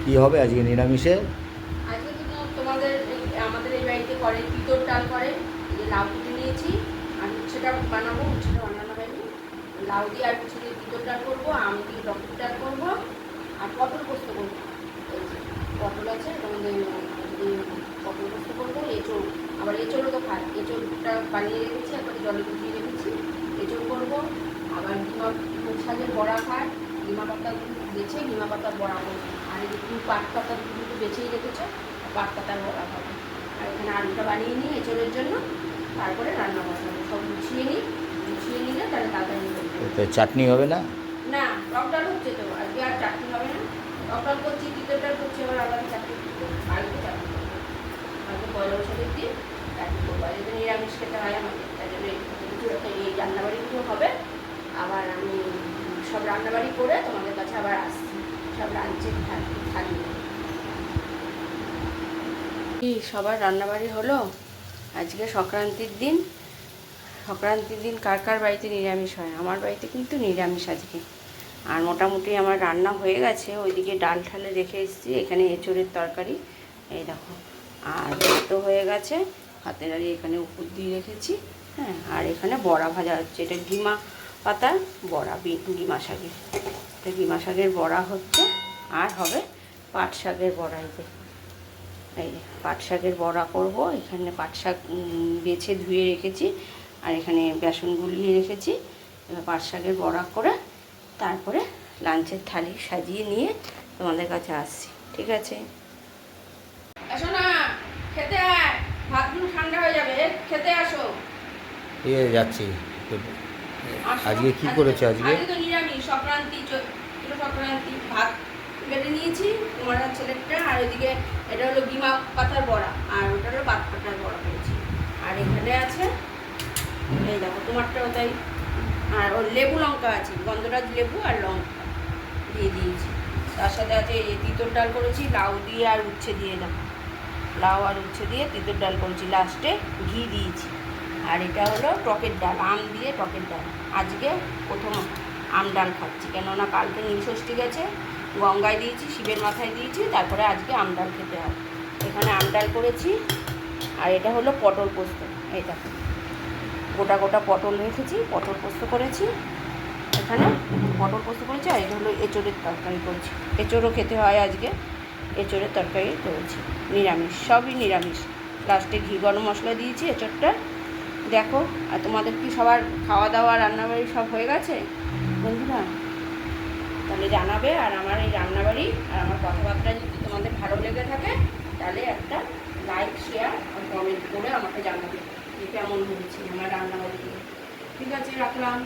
কি হবে আজকে নিরামিষে? আজকে তো আমাদের এই বাড়িতে করে তিতর ডাল করে। এই যে লাউ কেটে নিয়েছি, আর উচ্ছেটা বানাবো, উচ্ছেটা বানানো হয়নি। লাউ দিয়ে আর উচ্ছে দিয়ে তিতর ডাল করবো, আম দিয়ে টকের ডাল করবো, আর পটল পোস্ত করবো। এই যে পটল আছে, তোমাদের পটল পোস্ত করবো। এঁচড়, আবার এঁচড়ও তো খায়, এঁচড়টা বানিয়ে রেখেছি, একবারে জলে ভিজিয়ে রেখেছি। এঁচড় করবো। আবার শাকের বড়া খায়, নিমা পাতা বেছে নিমা পাতার বড়া করবো। আর এই তুমি পাট পাতা দুটো বেছেই রেখেছো, পাট পাতার বড়া হবে। আর এখানে আলুটা বানিয়ে নিই এঁচড়ের জন্য, তারপরে রান্না বসাবো। সব গুছিয়ে নিলে তাহলে তাড়াতাড়ি করবো। তো চাটনি হবে না? না, টক ডাল হচ্ছে তো, আজকে আর চাটনি হবে না। টক ডাল করছি, তিতের ডাল করছি, আবার আলাদা চাটনি করবো। কালকে চাটনি করবো, কালকে পয়লা বৈশাখের দিন চাটনি করবো। আর যদি নিরামিষ খেতে হয় আমাদের, তাই জন্য এই রান্নাবাড়িগুলো হবে। আবার আমি সব রান্নাবাড়ি করে তোমাদের কাছে আবার আসছি, সব লাঞ্চের থালি। কি সবার রান্নাবাড়ি হলো? আজকে সংক্রান্তির দিন। সংক্রান্তির দিন কার কার বাড়িতে নিরামিষ হয়? আমার বাড়িতে কিন্তু নিরামিষ আজকে। আর মোটামুটি আমার রান্না হয়ে গেছে। ওইদিকে ডাল ঠালে রেখে এসেছি, এখানে এঁচড়ের তরকারি, এই দেখো। আর ভাতও হয়ে গেছে, ভাতের আড়ি এখানে উপর দিয়ে রেখেছি। হ্যাঁ, আর এখানে বড়া ভাজা হচ্ছে, এটা ডিমা পাতার বড়া, ডিমা শাকের, এটা ডিমা শাকের বড়া হচ্ছে। আর হবে পাট শাকের বড়া। এই যে পাট শাকের বড়া করব। এখানে পাট শাক বেছে ধুয়ে রেখেছি, আর এখানে বেসন গুলিয়ে রেখেছি। এবার পাট শাকের বড়া করে তারপরে লাঞ্চের থালি সাজিয়ে নিয়ে তোমাদের কাছে আসছি, ঠিক আছে? আসো না, খেতে আয়, ভাতগুলো ঠান্ডা হয়ে যাবে, খেতে আসো। ঠিক আছে, যাচ্ছি। আজকে কি করেছে? আজকে তো নিরামিষ, সংক্রান্তি, সংক্রান্তি। ভাত বেটে নিয়েছি তোমার আর ছেলেটা, আর ওইদিকে এটা হলো ডিমা পাতার বড়া, আর ওটা হলো পাত পাতার বড়া করেছি। আর এখানে আছে, এই দেখো তোমারটাও তাই। আর ওর লেবু লঙ্কা আছে, গন্ধরাজ লেবু আর লঙ্কা দিয়ে দিয়েছি। তার সাথে আছে এই তিতর ডাল করেছি, লাউ দিয়ে আর উচ্ছে দিয়ে। দেখো, লাউ আর উচ্ছে দিয়ে তিতর ডাল করেছি, লাস্টে ঘি দিয়েছি। আর এটা হলো টকের ডাল, আম দিয়ে টকের ডাল। আজকে প্রথম আম ডাল খাচ্ছি, কেননা কালকে নীলষষ্ঠী গেছে, গঙ্গায় দিয়েছি, শিবের মাথায় দিয়েছি, তারপরে আজকে আম ডাল খেতে হয়। এখানে আম ডাল করেছি। আর এটা হলো পটল পোস্ত, এই দেখো গোটা গোটা পটল রেখেছি, পটল পোস্ত করেছি। এখানে পটল পোস্ত করেছি। আর এটা হলো এঁচড়ের তরকারি করেছি, এঁচড়ও খেতে হয় আজকে, এঁচড়ের তরকারি করেছি। নিরামিষ, সবই নিরামিষ। লাস্টে ঘি গরম মশলা দিয়েছি এঁচড়টা। দেখো, আর তোমাদের কি সবার খাওয়া দাওয়া রান্নাবাড়ি সব হয়ে গেছে বন্ধুরা? তাহলে জানাবে। আর আমার এই রান্নাবাড়ি আর আমার কথাবার্তা যদি তোমাদের ভালো লেগে থাকে, তাহলে একটা লাইক, শেয়ার আর কমেন্ট করে আমাকে জানাবে যে কেমন হয়েছে আমার রান্নাবাড়ি। ঠিক আছে, রাখলাম।